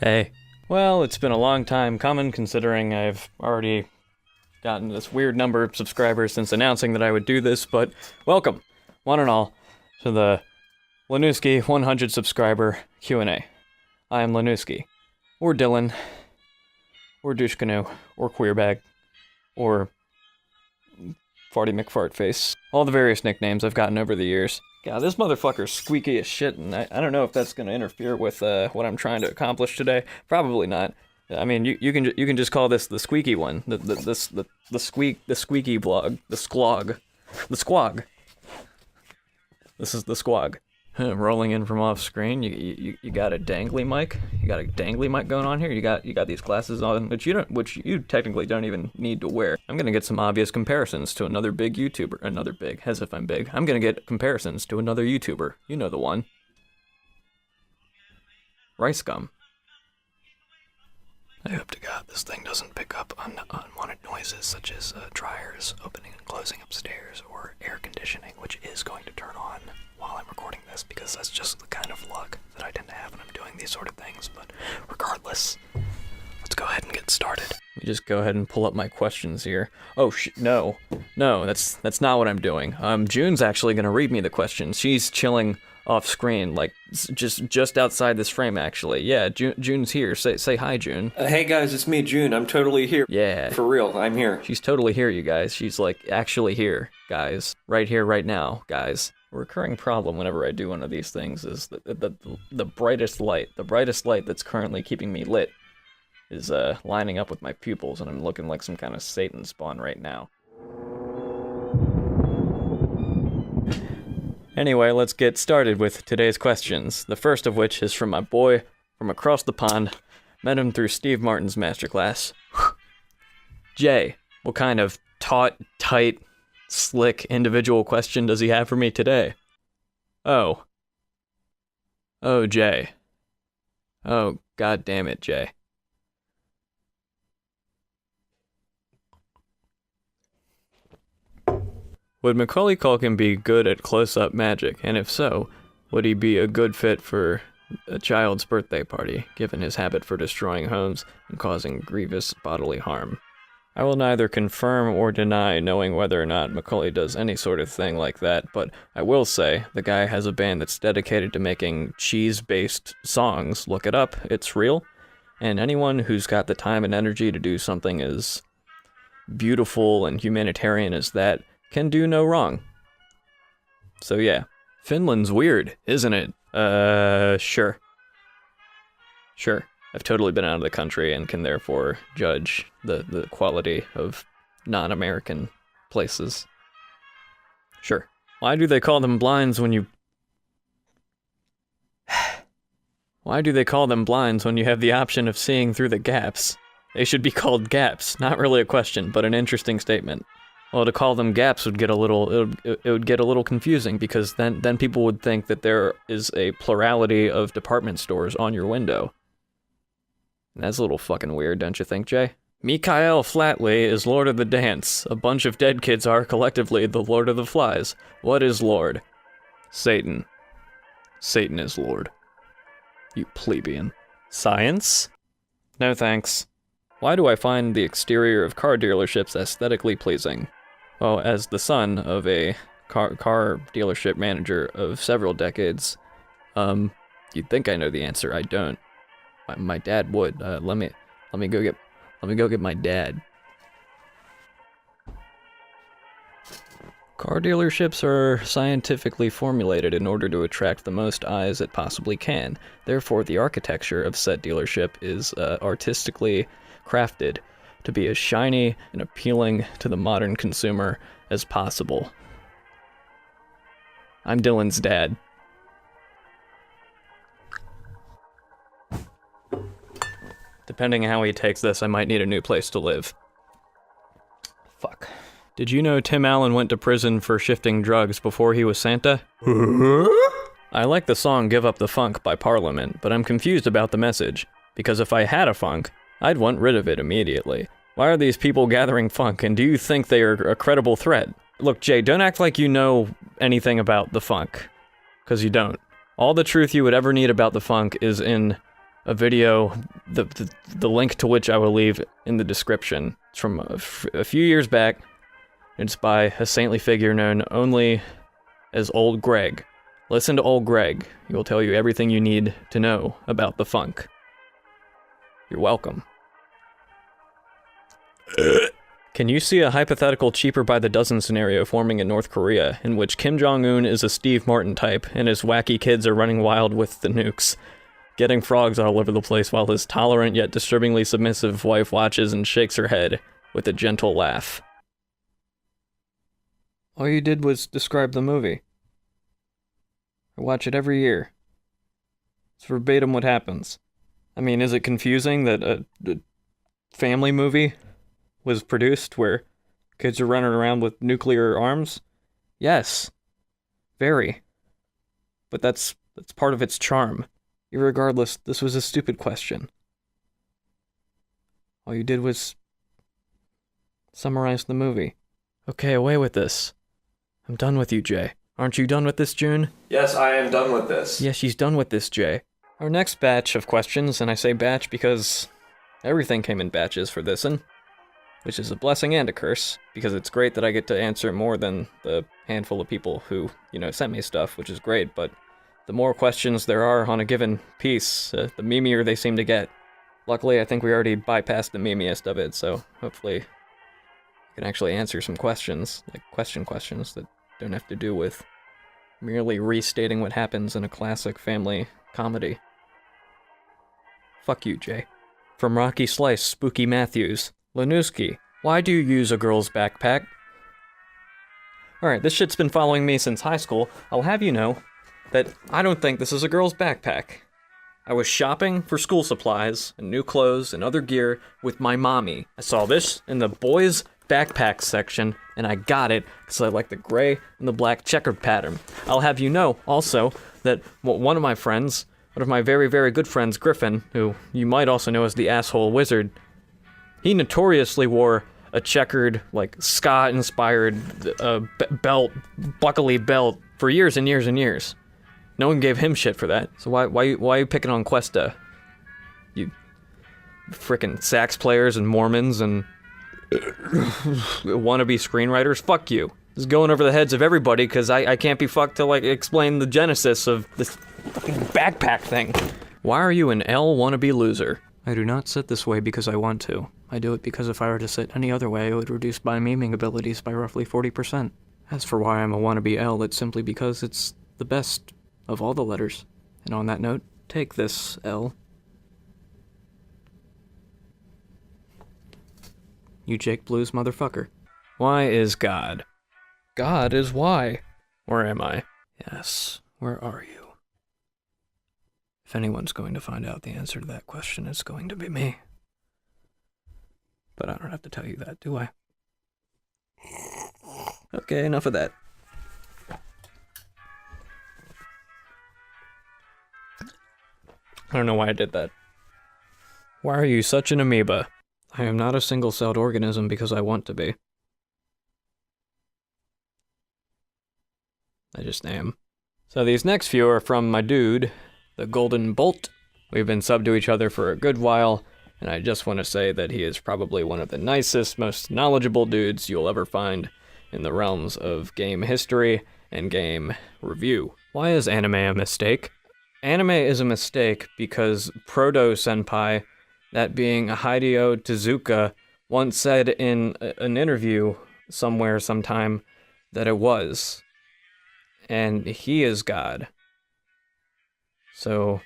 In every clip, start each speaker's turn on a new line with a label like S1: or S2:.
S1: Hey. Well, it's been a long time coming, considering I've already gotten this weird number of subscribers since announcing that I would do this, but welcome, one and all, to the Lanooski 100 subscriber Q&A. I am Lanooski, or Dylan, or Douche Canoe, or Queerbag, or Farty McFartface. All the various nicknames I've gotten over the years. God, this motherfucker's squeaky as shit, and I don't know if that's gonna interfere with what I'm trying to accomplish today. Probably not. I mean, you can just call this the squeaky one, the squeaky vlog, the squog. This is the squog. Rolling in from off screen. You got a dangly mic. You got a dangly mic going on here. You got these glasses on, which you technically don't even need to wear. I'm gonna get some obvious comparisons to another big YouTuber. As if I'm big. I'm gonna get comparisons to another YouTuber. You know the one. Rice gum. I hope to God this thing doesn't pick up unwanted noises such as dryers opening and closing upstairs, or air conditioning, which is going to turn on while I'm recording this, because that's just the kind of luck that I tend to have when I'm doing these sort of things. But regardless, let's go ahead and get started. Let me just go ahead and pull up my questions here. Oh, no, that's not what I'm doing. June's actually gonna read me the questions. She's chilling off screen, like just outside this frame, actually. Yeah, June's here. Say hi, June.
S2: Hey guys, it's me, June. I'm totally here.
S1: Yeah.
S2: For real, I'm here.
S1: She's totally here, you guys. She's like actually here, guys. Right here, right now, guys. A recurring problem whenever I do one of these things is the brightest light that's currently keeping me lit is lining up with my pupils, and I'm looking like some kind of Satan spawn right now. Anyway, let's get started with today's questions. The first of which is from my boy from across the pond. Met him through Steve Martin's masterclass. Jay, what kind of taut, tight, slick, individual question does he have for me today? Oh, Jay. Oh, god damn it, Jay. Would Macaulay Culkin be good at close-up magic, and if so, would he be a good fit for a child's birthday party, given his habit for destroying homes and causing grievous bodily harm? I will neither confirm or deny knowing whether or not Macaulay does any sort of thing like that, but I will say the guy has a band that's dedicated to making cheese-based songs. Look it up, it's real, and anyone who's got the time and energy to do something as beautiful and humanitarian as that can do no wrong. So yeah, Finland's weird, isn't it? Sure. I've totally been out of the country and can therefore judge the quality of non-American places. Sure. Why do they call them blinds when you... Why do they call them blinds when you have the option of seeing through the gaps? They should be called gaps. Not really a question, but an interesting statement. Well, to call them gaps would get a little, it would get a little confusing, because then people would think that there is a plurality of department stores on your window. And that's a little fucking weird, don't you think, Jay? Mikael Flatley is Lord of the Dance. A bunch of dead kids are collectively the Lord of the Flies. What is Lord? Satan. Satan is Lord. You plebeian. Science? No thanks. Why do I find the exterior of car dealerships aesthetically pleasing? Well, as the son of a car dealership manager of several decades, you'd think I know the answer. I don't. My dad would. Let me go get my dad. Car dealerships are scientifically formulated in order to attract the most eyes it possibly can. Therefore, the architecture of said dealership is artistically crafted to be as shiny and appealing to the modern consumer as possible. I'm Dylan's dad. Depending on how he takes this, I might need a new place to live. Fuck. Did you know Tim Allen went to prison for shifting drugs before he was Santa? I like the song Give Up the Funk by Parliament, but I'm confused about the message. Because if I had a funk, I'd want rid of it immediately. Why are these people gathering funk, and do you think they are a credible threat? Look, Jay, don't act like you know anything about the funk. Because you don't. All the truth you would ever need about the funk is in a video, the link to which I will leave in the description. It's from a few years back. It's by a saintly figure known only as Old Greg. Listen to Old Greg. He will tell you everything you need to know about the funk. You're welcome. Can you see a hypothetical cheaper by the dozen scenario forming in North Korea, in which Kim Jong-un is a Steve Martin type, and his wacky kids are running wild with the nukes, getting frogs all over the place while his tolerant yet disturbingly submissive wife watches and shakes her head with a gentle laugh? All you did was describe the movie. I watch it every year. It's verbatim what happens. I mean, is it confusing that a family movie was produced where kids are running around with nuclear arms? Yes. Very. But that's part of its charm. Irregardless, this was a stupid question. All you did was summarize the movie. Okay, away with this. I'm done with you, Jay. Aren't you done with this, June?
S2: Yes, I am done with this.
S1: Yeah, she's done with this, Jay. Our next batch of questions, and I say batch because everything came in batches for this'n, which is a blessing and a curse, because it's great that I get to answer more than the handful of people who, sent me stuff, which is great, but the more questions there are on a given piece, the memeier they seem to get. Luckily, I think we already bypassed the memeiest of it, so hopefully I can actually answer some questions, like questions that don't have to do with merely restating what happens in a classic family comedy. Fuck you, Jay. From Rocky Slice, Spooky Matthews. Lanooski, why do you use a girl's backpack? Alright, this shit's been following me since high school. I'll have you know that I don't think this is a girl's backpack. I was shopping for school supplies and new clothes and other gear with my mommy. I saw this in the boys' backpack section, and I got it because I like the gray and the black checkered pattern. I'll have you know, also, that one of my very, very good friends, Griffin, who you might also know as the asshole wizard, he notoriously wore a checkered, ska-inspired buckly belt for years and years and years. No one gave him shit for that. So why are you picking on Questa? You frickin' sax players and Mormons and wannabe screenwriters? Fuck you. This is going over the heads of everybody because I can't be fucked to explain the genesis of this fucking backpack thing. Why are you an L wannabe loser? I do not sit this way because I want to. I do it because if I were to sit any other way, it would reduce my memeing abilities by roughly 40%. As for why I'm a wannabe L, it's simply because it's the best of all the letters. And on that note, take this, L. You Jake Blues motherfucker. Why is God? God is why. Where am I? Yes, where are you? If anyone's going to find out the answer to that question, it's going to be me. But I don't have to tell you that, do I? Okay, enough of that. I don't know why I did that. Why are you such an amoeba? I am not a single-celled organism because I want to be. I just am. So these next few are from my dude, the Golden Bolt. We've been subbed to each other for a good while, and I just want to say that he is probably one of the nicest, most knowledgeable dudes you'll ever find in the realms of game history and game review. Why is anime a mistake? Anime is a mistake because Proto-senpai, that being Hideo Tezuka, once said in an interview somewhere sometime that it was. And he is God. So,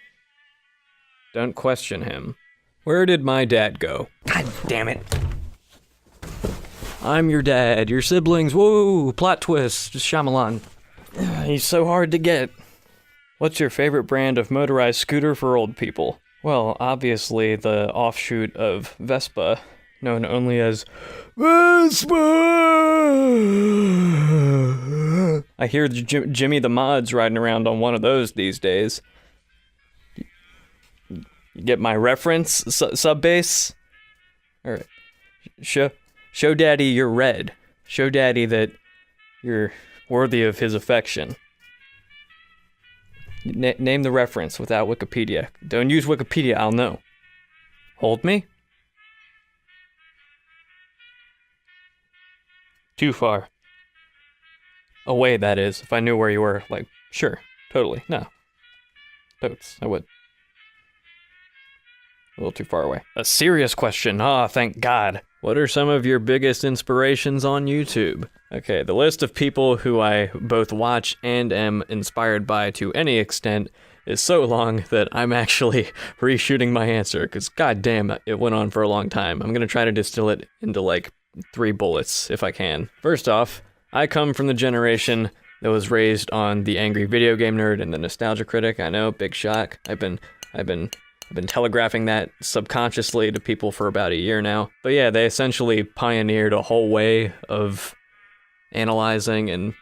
S1: don't question him. Where did my dad go? God damn it. I'm your dad, your siblings, whoa, plot twist, just Shyamalan. He's so hard to get. What's your favorite brand of motorized scooter for old people? Well, obviously the offshoot of Vespa, known only as Vespa! I hear Jimmy the Mod's riding around on one of those these days. You get my reference, sub-bass? Alright. Show Daddy you're red. Show Daddy that you're worthy of his affection. Name the reference without Wikipedia. Don't use Wikipedia, I'll know. Hold me? Too far. Away, that is. If I knew where you were, like, sure, totally, no. Totes, I would. A little too far away. A serious question, thank God. What are some of your biggest inspirations on YouTube? Okay, the list of people who I both watch and am inspired by to any extent is so long that I'm actually reshooting my answer, because goddamn, it went on for a long time. I'm gonna try to distill it into like 3 bullets if I can. First off, I come from the generation that was raised on the angry video game nerd and the nostalgia critic. I know, big shock. I've been telegraphing that subconsciously to people for about a year now. But yeah, they essentially pioneered a whole way of analyzing and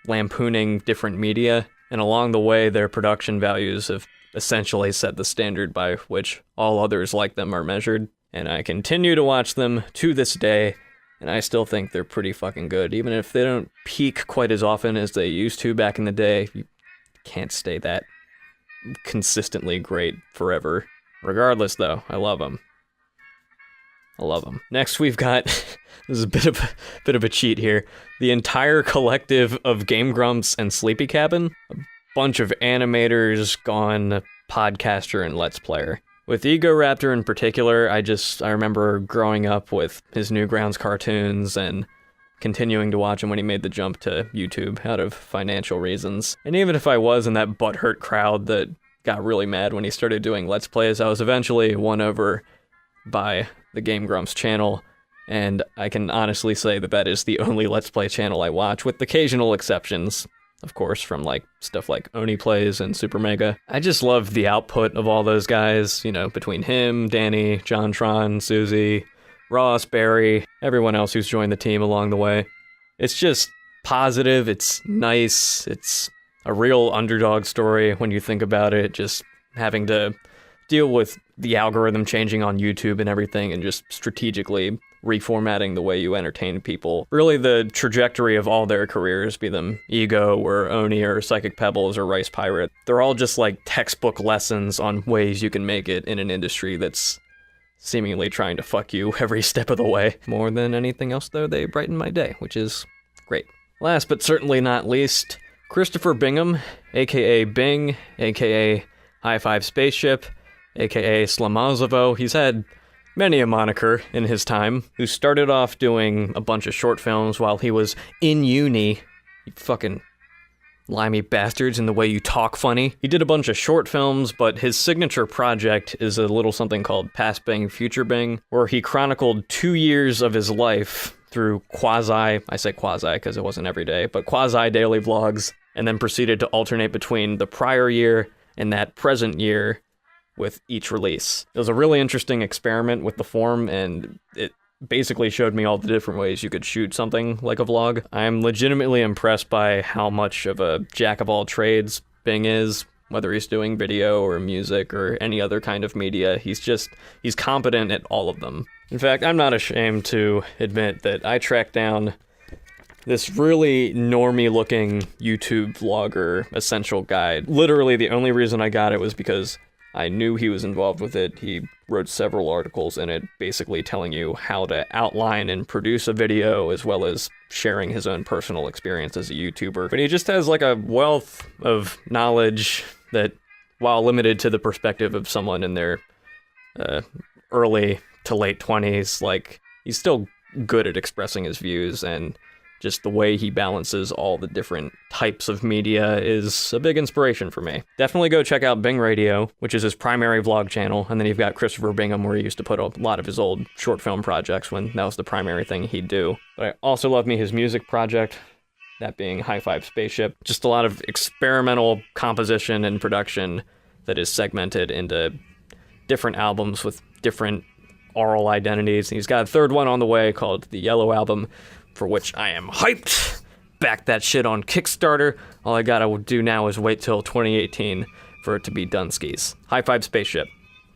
S1: lampooning different media, and along the way, their production values have essentially set the standard by which all others like them are measured. And I continue to watch them to this day, and I still think they're pretty fucking good. Even if they don't peak quite as often as they used to back in the day, you can't stay that consistently great forever. Regardless, though, I love them. I love them. Next, we've got, this is a bit of a cheat here, the entire collective of Game Grumps and Sleepy Cabin, a bunch of animators gone podcaster and Let's Player. With Ego Raptor in particular, I remember growing up with his Newgrounds cartoons and continuing to watch him when he made the jump to YouTube out of financial reasons. And even if I was in that butthurt crowd that got really mad when he started doing Let's Plays, I was eventually won over by the Game Grumps channel, and I can honestly say that that is the only Let's Play channel I watch, with occasional exceptions, of course, from like stuff like Oni Plays and Super Mega. I just love the output of all those guys, you know, between him, Danny, Jontron, Susie, Ross, Barry, everyone else who's joined the team along the way. It's just positive, it's nice, it's a real underdog story when you think about it, just having to deal with the algorithm changing on YouTube and everything and just strategically reformatting the way you entertain people. Really the trajectory of all their careers, be them Ego or Oni or Psychic Pebbles or Rice Pirate, they're all just like textbook lessons on ways you can make it in an industry that's seemingly trying to fuck you every step of the way. More than anything else though, they brighten my day, which is great. Last but certainly not least, Christopher Bingham, aka Bing, aka High Five Spaceship, aka Slamazovo. He's had many a moniker in his time, who started off doing a bunch of short films while he was in uni. You fucking limey bastards in the way you talk funny. He did a bunch of short films, but his signature project is a little something called Past Bing, Future Bing, where he chronicled 2 years of his life through I say quasi because it wasn't every day, but quasi-daily vlogs, and then proceeded to alternate between the prior year and that present year with each release. It was a really interesting experiment with the form, and it basically showed me all the different ways you could shoot something like a vlog. I'm legitimately impressed by how much of a jack of all trades Bing is, whether he's doing video or music or any other kind of media. He's competent at all of them. In fact, I'm not ashamed to admit that I tracked down this really normie looking YouTube vlogger essential guide. Literally the only reason I got it was because I knew he was involved with it. He wrote several articles in it basically telling you how to outline and produce a video, as well as sharing his own personal experience as a YouTuber. But he just has like a wealth of knowledge that, while limited to the perspective of someone in their early to late 20s, like, he's still good at expressing his views, and just the way he balances all the different types of media is a big inspiration for me. Definitely go check out Bing Radio, which is his primary vlog channel, and then you've got Christopher Bingham, where he used to put a lot of his old short film projects when that was the primary thing he'd do. But I also love me his music project, that being High Five Spaceship. Just a lot of experimental composition and production that is segmented into different albums with different oral identities. And he's got a third one on the way called The Yellow Album, for which I am hyped. Back that shit on Kickstarter. All I gotta do now is wait till 2018 for it to be done skis. High Five Spaceship.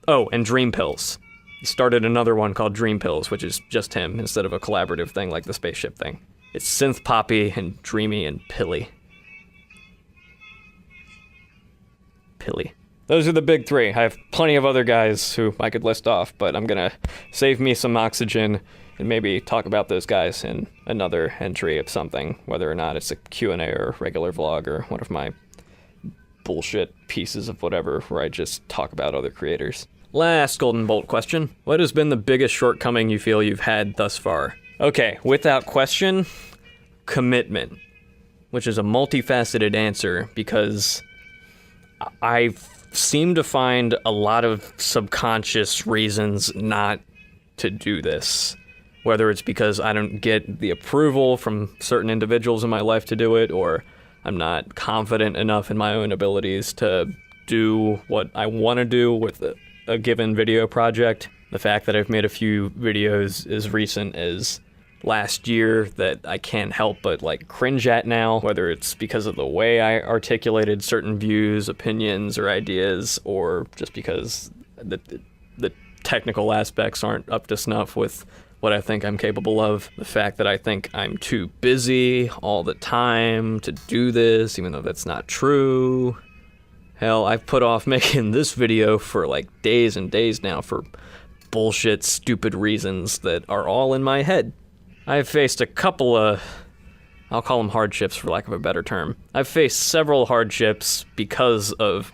S1: Oh, and Dream Pills. He started another one called Dream Pills, which is just him instead of a collaborative thing like the spaceship thing. It's synth poppy and dreamy and pilly. Pilly. Those are the big three. I have plenty of other guys who I could list off, but I'm gonna save me some oxygen and maybe talk about those guys in another entry of something, whether or not it's a Q&A or regular vlog or one of my bullshit pieces of whatever where I just talk about other creators. Last Golden Bolt question. What has been the biggest shortcoming you feel you've had thus far? Okay, without question, commitment, which is a multifaceted answer because I seem to find a lot of subconscious reasons not to do this. Whether it's because I don't get the approval from certain individuals in my life to do it, or I'm not confident enough in my own abilities to do what I want to do with a given video project. The fact that I've made a few videos as recent as last year that I can't help but like cringe at now, whether it's because of the way I articulated certain views, opinions, or ideas, or just because the technical aspects aren't up to snuff with what I think I'm capable of. The fact that I think I'm too busy all the time to do this, even though that's not true. Hell, I've put off making this video for like days and days now for bullshit, stupid reasons that are all in my head. I've faced a couple of, I'll call them hardships for lack of a better term. I've faced several hardships because of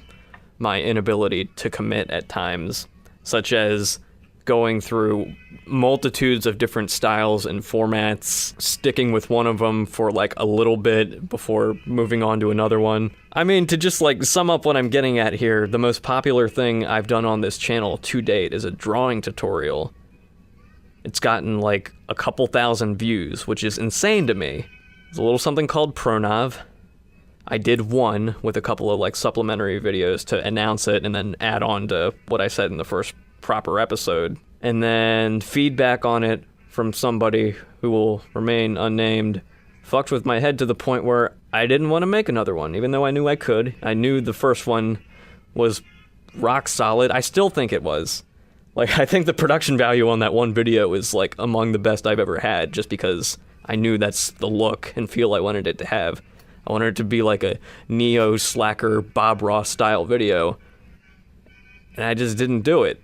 S1: my inability to commit at times, such as going through multitudes of different styles and formats, sticking with one of them for like a little bit before moving on to another one. I mean, to just like sum up what I'm getting at here, the most popular thing I've done on this channel to date is a drawing tutorial. It's gotten like a couple thousand views, which is insane to me. There's a little something called Pronov. I did one with a couple of like supplementary videos to announce it and then add on to what I said in the first proper episode. And then feedback on it from somebody who will remain unnamed fucked with my head to the point where I didn't want to make another one, even though I knew I could. I knew the first one was rock solid. I still think it was. Like, I think the production value on that one video is, like, among the best I've ever had, just because I knew that's the look and feel I wanted it to have. I wanted it to be like a neo-slacker Bob Ross style video. And I just didn't do it.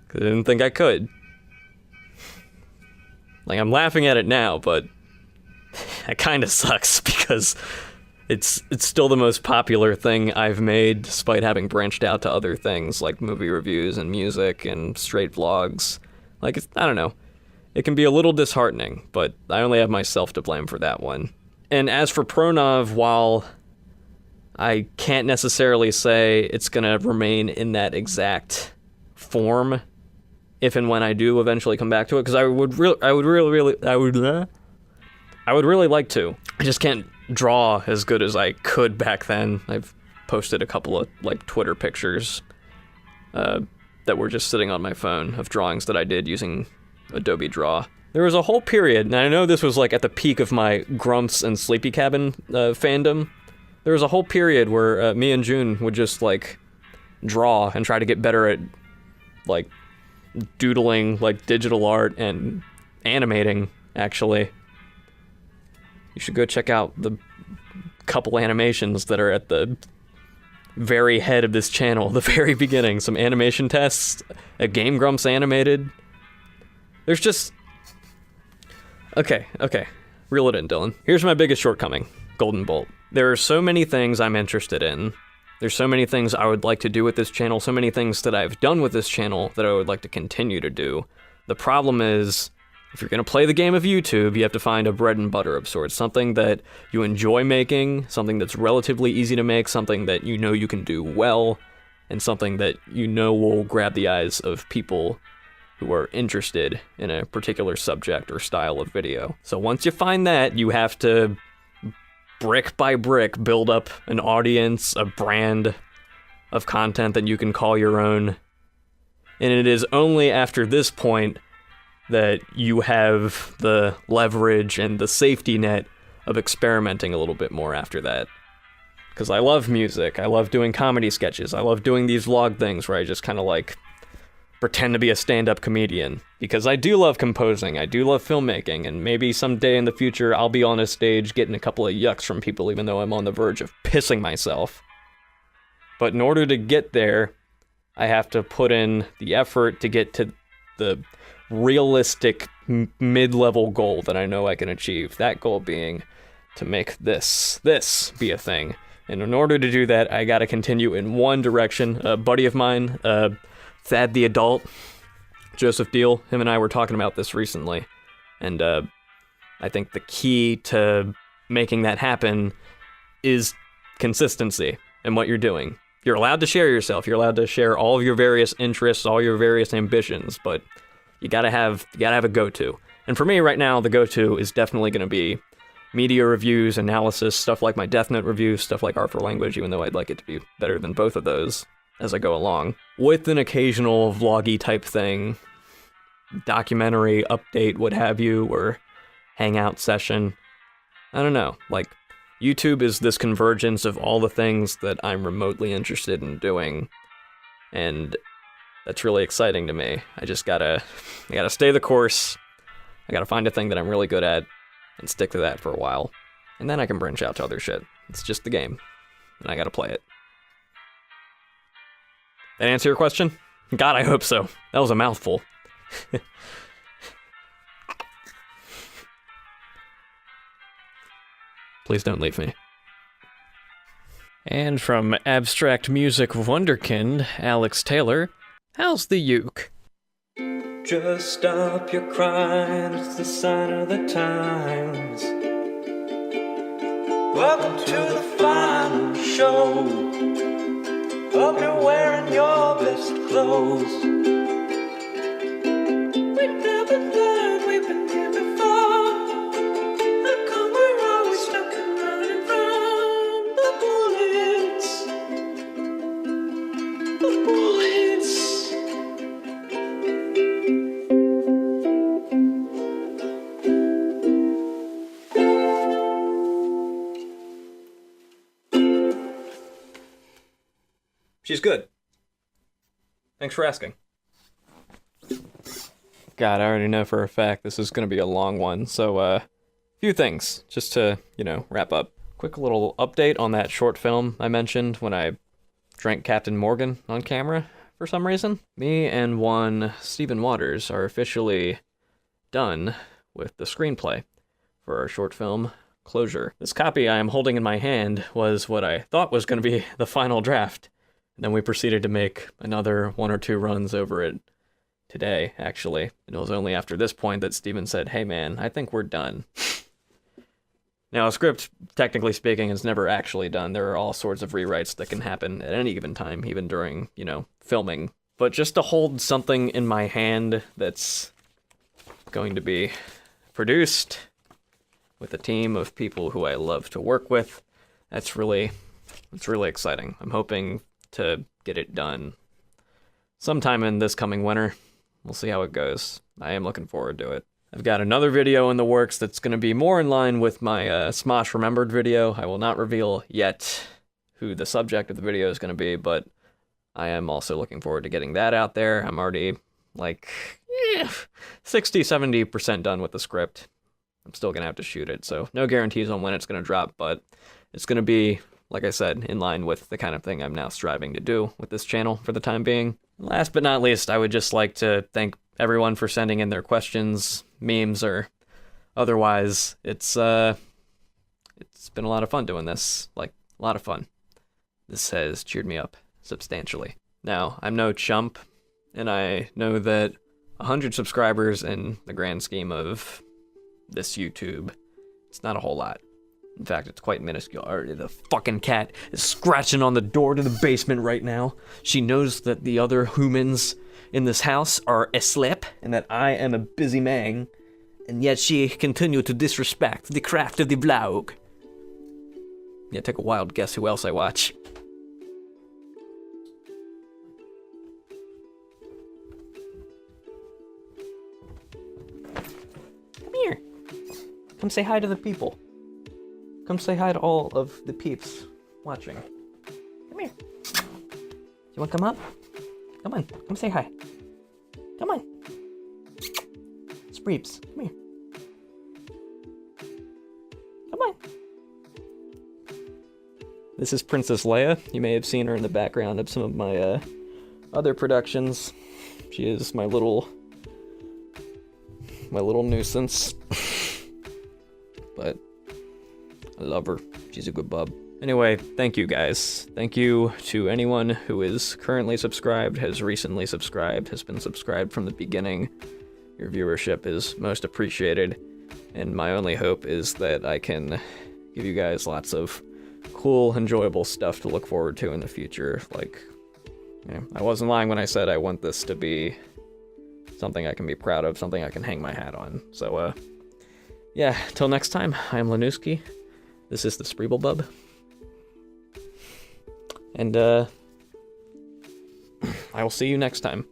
S1: Because I didn't think I could. Like, I'm laughing at it now, but it kind of sucks because it's still the most popular thing I've made, despite having branched out to other things like movie reviews and music and straight vlogs. Like, I don't know. It can be a little disheartening, but I only have myself to blame for that one. And as for Pronov, while I can't necessarily say it's gonna remain in that exact form, if and when I do eventually come back to it, because I would really like to. I just can't draw as good as I could back then. I've posted a couple of like Twitter pictures that were just sitting on my phone of drawings that I did using Adobe Draw. There was a whole period, and I know this was like at the peak of my Grumps and Sleepy Cabin fandom. There was a whole period where me and June would just like draw and try to get better at like doodling like digital art and animating, actually. You should go check out the couple animations that are at the very head of this channel, the very beginning. Some animation tests, a Game Grumps animated. There's just... Okay. Reel it in, Dylan. Here's my biggest shortcoming, Golden Bolt. There are so many things I'm interested in. There's so many things I would like to do with this channel, so many things that I've done with this channel that I would like to continue to do. The problem is, if you're going to play the game of YouTube, you have to find a bread and butter of sorts, something that you enjoy making, something that's relatively easy to make, something that you know you can do well, and something that you know will grab the eyes of people who are interested in a particular subject or style of video. So once you find that, you have to, brick by brick, build up an audience, a brand of content that you can call your own. And it is only after this point that you have the leverage and the safety net of experimenting a little bit more after that. Because I love music, I love doing comedy sketches, I love doing these vlog things where I just kind of like pretend to be a stand-up comedian. Because I do love composing, I do love filmmaking, and maybe someday in the future I'll be on a stage getting a couple of yucks from people even though I'm on the verge of pissing myself. But in order to get there, I have to put in the effort to get to the realistic mid-level goal that I know I can achieve. That goal being to make this be a thing. And in order to do that, I gotta continue in one direction. A buddy of mine, Thad the Adult, Joseph Deal, him and I were talking about this recently. And I think the key to making that happen is consistency in what you're doing. You're allowed to share yourself. You're allowed to share all of your various interests, all your various ambitions, but you gotta have a go-to. And for me right now, the go-to is definitely gonna be media reviews, analysis, stuff like my Death Note reviews, stuff like Art for Language, even though I'd like it to be better than both of those as I go along. With an occasional vloggy type thing, documentary update, what have you, or hangout session. I don't know, like, YouTube is this convergence of all the things that I'm remotely interested in doing, and that's really exciting to me. I gotta stay the course, I gotta find a thing that I'm really good at, and stick to that for a while, and then I can branch out to other shit. It's just the game, and I gotta play it. That answer your question? God, I hope so. That was a mouthful. Please don't leave me. And from Abstract Music Wunderkind, Alex Taylor, how's the uke? Just stop your crying, it's the sign of the times. Welcome to the final show. Hope you're wearing your best clothes. We've never learned, we've been here before. How come we're always stuck and running from the bullets? The bullets. She's good. Thanks for asking. God, I already know for a fact this is going to be a long one, so, few things, just to, wrap up. Quick little update on that short film I mentioned when I drank Captain Morgan on camera, for some reason. Me and one Stephen Waters are officially done with the screenplay for our short film, Closure. This copy I am holding in my hand was what I thought was going to be the final draft. And then we proceeded to make another 1 or 2 runs over it today, actually. And it was only after this point that Steven said, hey man, I think we're done. Now, a script, technically speaking, is never actually done. There are all sorts of rewrites that can happen at any given time, even during, filming. But just to hold something in my hand that's going to be produced with a team of people who I love to work with, it's really exciting. I'm hoping to get it done sometime in this coming winter. We'll see how it goes. I am looking forward to it. I've got another video in the works that's going to be more in line with my Smosh Remembered video. I will not reveal yet who the subject of the video is going to be, but I am also looking forward to getting that out there. I'm already, 60-70% done with the script. I'm still going to have to shoot it, so no guarantees on when it's going to drop, but it's going to be, like I said, in line with the kind of thing I'm now striving to do with this channel for the time being. Last but not least, I would just like to thank everyone for sending in their questions, memes, or otherwise. It's been a lot of fun doing this. A lot of fun. This has cheered me up substantially. Now, I'm no chump, and I know that 100 subscribers in the grand scheme of this YouTube, it's not a whole lot. In fact, it's quite minuscule. The fucking cat is scratching on the door to the basement right now. She knows that the other humans in this house are asleep and that I am a busy man, and yet she continued to disrespect the craft of the vlog. Yeah, take a wild guess who else I watch. Come here. Come say hi to the people. Come say hi to all of the peeps watching. Come here. You want to come up? Come on. Come say hi. Come on. Spreeps. Come here. Come on. This is Princess Leia. You may have seen her in the background of some of my other productions. She is my little nuisance. But I love her. She's a good bub. Anyway, thank you guys. Thank you to anyone who is currently subscribed, has recently subscribed, has been subscribed from the beginning. Your viewership is most appreciated, and my only hope is that I can give you guys lots of cool, enjoyable stuff to look forward to in the future. Like, you know, I wasn't lying when I said I want this to be something I can be proud of, something I can hang my hat on. So, yeah, till next time, I'm Lanooski. This is the Spreeble Bub. And, I will see you next time.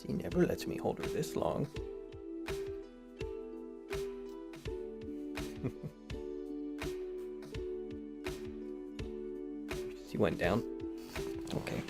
S1: She never lets me hold her this long. She went down. Okay.